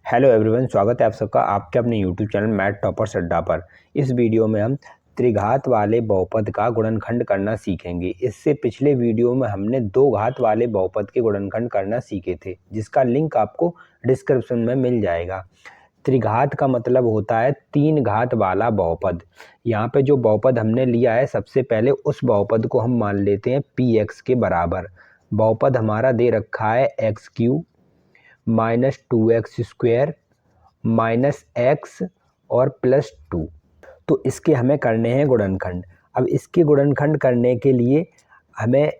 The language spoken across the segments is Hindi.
हेलो एवरीवन, स्वागत है आप सबका आपके अपने यूट्यूब चैनल मैथ टॉपर्स अड्डा पर। इस वीडियो में हम त्रिघात वाले बहुपद का गुणनखंड करना सीखेंगे। इससे पिछले वीडियो में हमने दो घात वाले बहुपद के गुणनखंड करना सीखे थे, जिसका लिंक आपको डिस्क्रिप्शन में मिल जाएगा। त्रिघात का मतलब होता है तीन घात वाला बहुपद। यहाँ पे जो बहुपद हमने लिया है, सबसे पहले उस बहुपद को हम मान लेते हैं px के बराबर। बहुपद हमारा दे रखा है x³ -2x² -x और +2। तो इसके हमें करने हैं गुणनखंड। अब इसके गुणनखंड करने के लिए हमें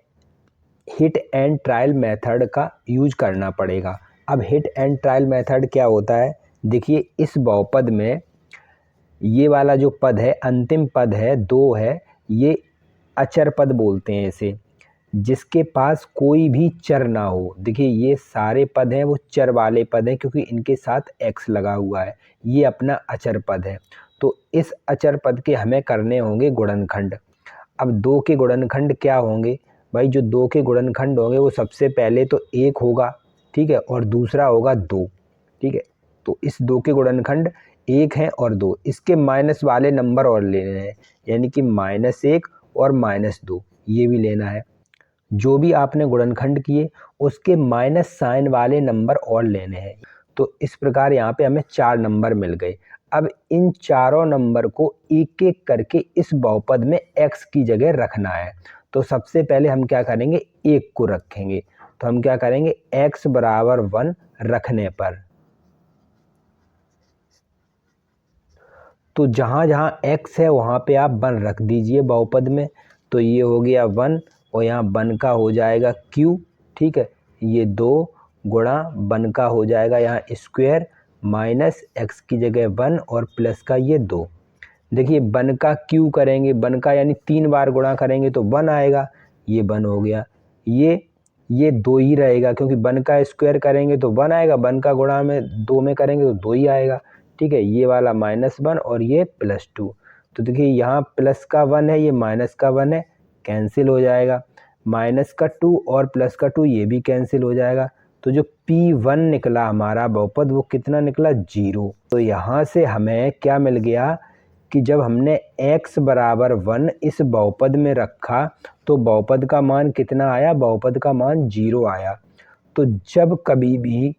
हिट एंड ट्रायल मेथड का यूज करना पड़ेगा। अब हिट एंड ट्रायल मेथड क्या होता है, देखिए इस बहुपद में ये वाला जो पद है, अंतिम पद है 2 है, ये अचर पद बोलते हैं इसे, जिसके पास कोई भी चर ना हो। देखिए ये सारे पद हैं वो चर वाले पद हैं, क्योंकि इनके साथ x लगा हुआ है। ये अपना अचर पद है, तो इस अचर पद के हमें करने होंगे गुणनखंड। अब 2 के गुणनखंड क्या होंगे भाई? जो 2 के गुणनखंड होंगे वो सबसे पहले तो 1 होगा, ठीक है, और दूसरा होगा 2, ठीक है। तो इस 2 के गुणनखंड 1 है और 2। इसके माइनस वाले नंबर और लेने हैं, यानी कि -1 और -2 ये भी लेना है। जो भी आपने गुणनखंड किए उसके माइनस साइन वाले नंबर और लेने हैं। तो इस प्रकार यहाँ पे हमें 4 नंबर मिल गए। अब इन चारों नंबर को एक एक करके इस बहुपद में x की जगह रखना है। तो सबसे पहले हम क्या करेंगे, 1 को रखेंगे। तो हम क्या करेंगे, x बराबर 1 रखने पर, तो जहाँ जहाँ x है वहाँ पे आप 1 रख दीजिए बहुपद में। तो ये हो गया 1 और यहाँ 1 का हो जाएगा q, ठीक है। ये 2 गुणा 1 का हो जाएगा यहाँ स्क्वायर, माइनस x की जगह 1 और प्लस का ये 2। देखिए 1 का q करेंगे, 1 का यानी 3 बार गुणा करेंगे तो 1 आएगा, ये 1 हो गया। ये 2 ही रहेगा, क्योंकि 1 का स्क्वायर करेंगे तो 1 आएगा, 1 का गुणा में 2 में करेंगे तो 2 ही आएगा, ठीक है। ये वाला -1 और ये +2। तो देखिए यहाँ प्लस का 1 है, ये माइनस का 1 है, कैंसिल हो जाएगा। माइनस का 2 और प्लस का 2 ये भी कैंसिल हो जाएगा। तो जो P1 निकला हमारा बहुपद वो कितना निकला, 0। तो यहाँ से हमें क्या मिल गया कि जब हमने x बराबर 1 इस बहुपद में रखा तो बहुपद का मान कितना आया, बहुपद का मान 0 आया। तो जब कभी भी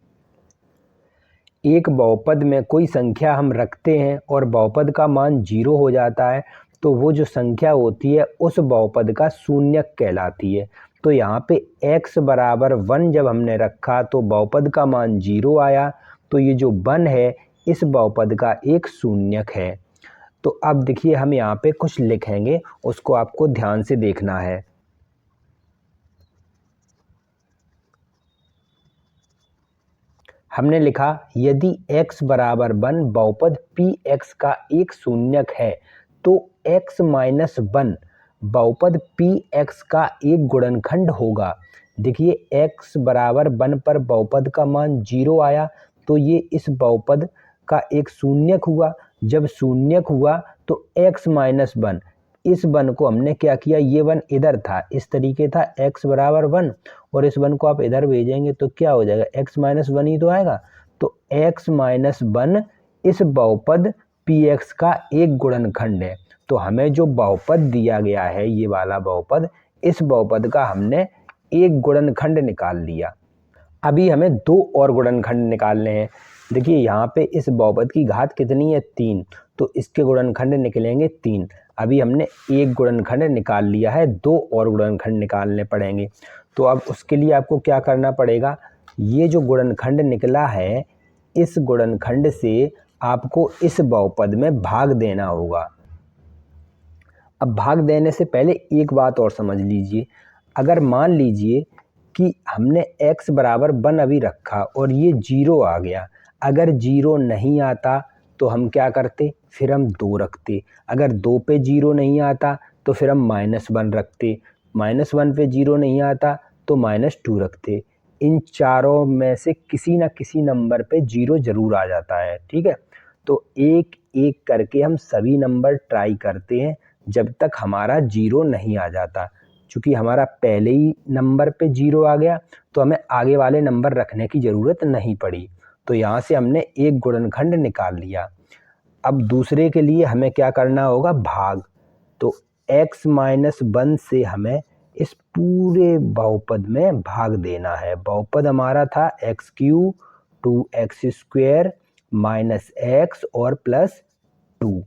एक बहुपद में कोई संख्या हम रखते हैं और बहुपद का मान 0 हो जाता है, तो वो जो संख्या होती है उस बहुपद का शून्यक कहलाती है। तो यहाँ पे x बराबर 1 जब हमने रखा तो बहुपद का मान 0 आया, तो ये जो 1 है इस बहुपद का एक शून्यक है। तो अब देखिए हम यहाँ पे कुछ लिखेंगे, उसको आपको ध्यान से देखना है। हमने लिखा यदि x बराबर 1 बहुपद px का एक शून्यक है तो x माइनस 1 बहुपद px का एक गुणनखंड होगा। देखिए x बराबर 1 पर बहुपद का मान 0 आया, तो ये इस बहुपद का एक शून्यक हुआ। जब शून्यक हुआ तो x माइनस 1, इस 1 को हमने क्या किया, ये 1 इधर था, इस तरीके था x बराबर 1 और इस 1 को आप इधर भेजेंगे तो क्या हो जाएगा, x माइनस 1 ही तो आएगा। तो x माइनस 1 इस बहुपद px का एक गुणनखंड है। तो हमें जो बहुपद दिया गया है ये वाला बहुपद, इस बहुपद का हमने एक गुणनखंड निकाल लिया। अभी हमें 2 और गुणनखंड निकालने हैं। देखिए यहाँ पे इस बहुपद की घात कितनी है, 3, तो इसके गुणनखंड निकलेंगे 3। अभी हमने एक गुणनखंड निकाल लिया है, 2 और गुणनखंड निकालने पड़ेंगे। तो अब उसके लिए आपको क्या करना पड़ेगा, ये जो गुणनखंड निकला है इस गुणनखंड से आपको इस बहुपद में भाग देना होगा। अब भाग देने से पहले एक बात और समझ लीजिए, अगर मान लीजिए कि हमने x बराबर 1 अभी रखा और ये 0 आ गया, अगर 0 नहीं आता तो हम क्या करते, फिर हम 2 रखते। अगर 2 पे 0 नहीं आता तो फिर हम -1 रखते। -1 पे 0 नहीं आता तो -2 रखते। इन चारों में से किसी न किसी नंबर पे 0 ज़रूर आ जाता है, ठीक है। तो एक एक करके हम सभी नंबर ट्राई करते हैं जब तक हमारा 0 नहीं आ जाता। चूँकि हमारा पहले ही नंबर पे 0 आ गया तो हमें आगे वाले नंबर रखने की ज़रूरत नहीं पड़ी। तो यहाँ से हमने एक गुणनखंड निकाल लिया। अब दूसरे के लिए हमें क्या करना होगा, भाग। तो x माइनस 1 से हमें इस पूरे बहुपद में भाग देना है। बहुपद हमारा था x Q 2x² minus x और प्लस 2।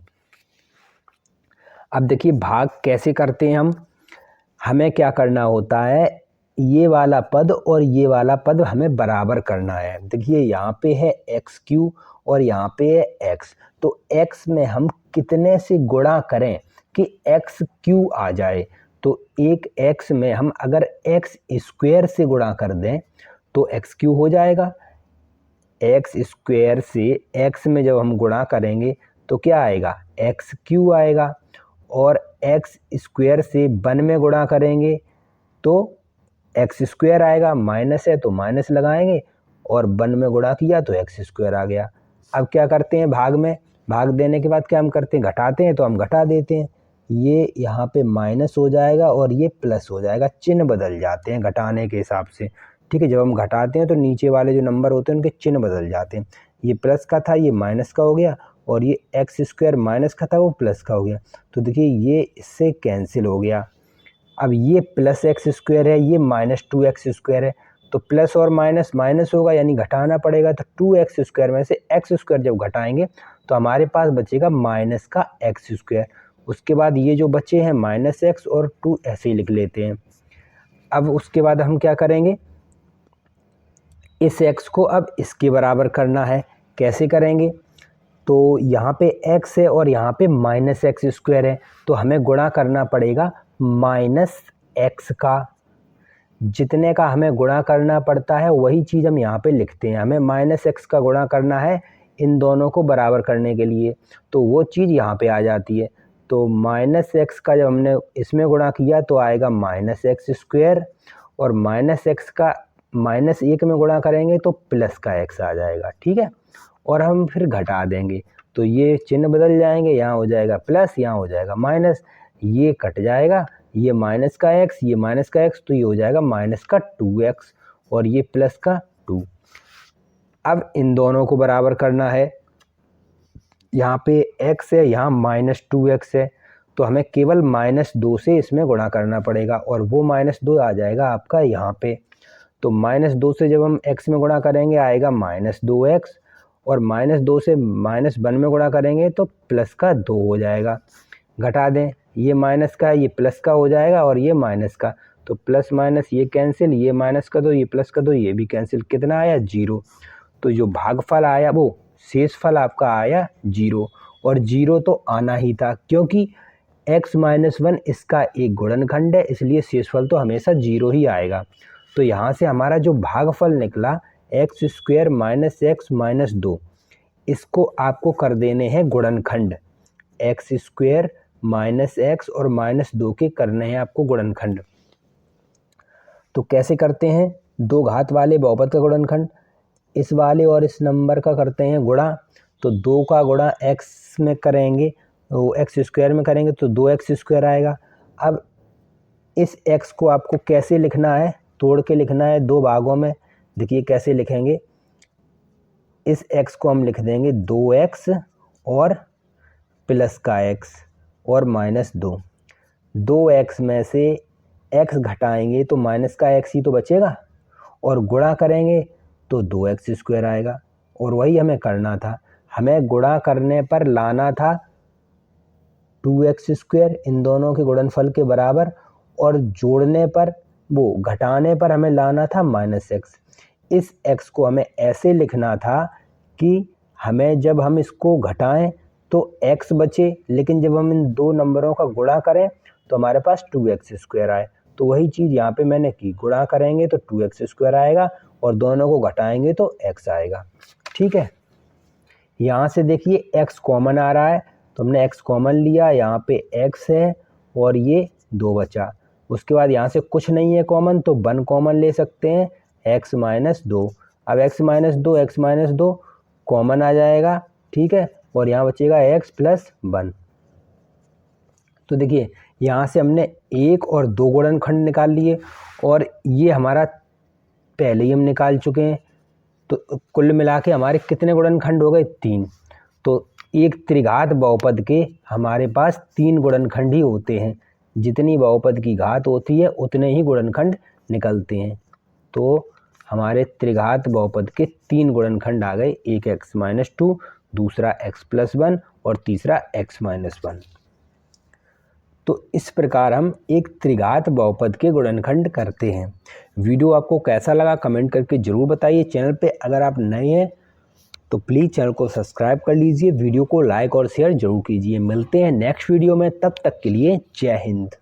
अब देखिए भाग कैसे करते हैं हम। हमें क्या करना होता है, ये वाला पद और ये वाला पद हमें बराबर करना है। देखिए यहाँ पे है x³ और यहाँ पे है x। तो x में हम कितने से गुणा करें कि x³ आ जाए। तो एक x में हम अगर x² से गुणा कर दें तो x³ हो जाएगा। x² से x में जब हम गुणा करेंगे तो क्या आएगा, x³ आएगा। और x² से 1 में गुणा करेंगे तो x² आएगा। माइनस है तो माइनस लगाएंगे और 1 में गुणा किया तो x² आ गया। अब क्या करते हैं भाग में, भाग देने के बाद क्या हम करते हैं, घटाते हैं तो हम घटा देते हैं। ये यहाँ पे माइनस हो जाएगा और ये प्लस हो जाएगा, चिन्ह बदल जाते हैं घटाने के हिसाब से। ठीक है, जब हम घटाते हैं तो नीचे वाले जो नंबर होते हैं उनके चिन्ह बदल जाते हैं। ये प्लस का था ये माइनस का हो गया और ये x² माइनस का था वो प्लस का हो गया। तो देखिए ये इससे कैंसिल हो गया। अब ये प्लस x² है, ये माइनस 2x² है। तो प्लस और माइनस माइनस होगा यानी घटाना पड़ेगा। तो 2x² में से x² जब घटाएंगे तो हमारे पास बचेगा माइनस का x²। उसके बाद ये जो बचे हैं माइनस x और 2 ऐसे ही लिख लेते हैं। अब उसके बाद हम क्या करेंगे, इस x को अब इसके बराबर करना है। कैसे करेंगे, तो यहाँ पे x है और यहाँ पे माइनस x² है। तो हमें गुणा करना पड़ेगा माइनस x का। जितने का हमें गुणा करना पड़ता है वही चीज़ हम यहाँ पे लिखते हैं। हमें माइनस x का गुणा करना है इन दोनों को बराबर करने के लिए, तो वो चीज़ यहाँ पे आ जाती है। तो माइनस x का जब हमने इसमें गुणा किया तो आएगा माइनस x² और माइनस x का माइनस 1 में गुणा करेंगे तो प्लस का x आ जाएगा। ठीक है, और हम फिर घटा देंगे तो ये चिन्ह बदल जाएंगे, यहाँ हो जाएगा प्लस, यहाँ हो जाएगा माइनस, ये कट जाएगा, ये माइनस का x, ये माइनस का x, तो ये हो जाएगा माइनस का 2x और ये प्लस का 2। अब इन दोनों को बराबर करना है। यहाँ पे x है, यहाँ माइनस 2x है, तो हमें केवल -2 से इसमें गुणा करना पड़ेगा और वो -2 आ जाएगा आपका यहाँ पे। तो -2 से जब हम x में गुणा करेंगे आएगा -2x और -2 से -1 में गुणा करेंगे तो प्लस का 2 हो जाएगा। घटा दें, ये माइनस का ये प्लस का हो जाएगा और ये माइनस का, तो प्लस माइनस ये कैंसिल, ये माइनस का 2 ये प्लस का 2 ये भी कैंसिल। कितना आया, 0। तो जो भागफल आया वो शेषफल आपका आया 0 और 0 तो आना ही था क्योंकि x - 1 इसका एक गुणनखंड है, इसलिए शेषफल तो हमेशा 0 ही आएगा। तो यहाँ से हमारा जो भागफल निकला x² - x - 2, इसको आपको कर देने हैं गुणनखंड। x² - x और -2 के करने हैं आपको गुणनखंड। तो कैसे करते हैं, दो घात वाले बहुपद का गुणनखंड, इस वाले और इस नंबर का करते हैं गुणा। तो 2 का गुणा x में करेंगे, वो x² में करेंगे तो 2x² आएगा। अब इस x को आपको कैसे लिखना है, तोड़ के लिखना है दो भागों में। देखिए कैसे लिखेंगे, इस x को हम लिख देंगे 2x और प्लस का x और -2। 2x में से x घटाएंगे तो माइनस का x ही तो बचेगा और गुणा करेंगे तो 2x² आएगा। और वही हमें करना था, हमें गुणा करने पर लाना था 2x² इन दोनों के गुणनफल के बराबर और जोड़ने पर वो घटाने पर हमें लाना था -x। इस x को हमें ऐसे लिखना था कि हमें जब हम इसको घटाएं तो x बचे, लेकिन जब हम इन दो नंबरों का गुणा करें तो हमारे पास 2x² आए। तो वही चीज़ यहाँ पे मैंने की, गुणा करेंगे तो 2x² आएगा और दोनों को घटाएंगे तो x आएगा। ठीक है, यहाँ से देखिए x कॉमन आ रहा है तो हमने x कॉमन लिया, यहाँ पे x है और ये 2 बचा। उसके बाद यहाँ से कुछ नहीं है कॉमन तो 1 कॉमन ले सकते हैं, x - 2। अब x - 2 कॉमन आ जाएगा। ठीक है, और यहाँ बचेगा x + 1। तो देखिए यहाँ से हमने 1 और 2 गुणनखंड निकाल लिए और ये हमारा पहले ही हम निकाल चुके हैं। तो कुल मिला के हमारे कितने गुणनखंड हो गए? 3। तो एक त्रिघात बहुपद के हमारे पास 3 गुणनखंड ही होते हैं। जितनी बहुपद की घात होती है उतने ही गुणनखंड निकलते हैं। तो हमारे त्रिघात बहुपद के 3 गुणनखंड आ गए, एक x-2, दूसरा x+1 और तीसरा x-1। तो इस प्रकार हम एक त्रिघात बहुपद के गुणनखंड करते हैं। वीडियो आपको कैसा लगा कमेंट करके ज़रूर बताइए। चैनल पे अगर आप नए हैं तो प्लीज़ चैनल को सब्सक्राइब कर लीजिए, वीडियो को लाइक और शेयर ज़रूर कीजिए। मिलते हैं नेक्स्ट वीडियो में, तब तक के लिए जय हिंद।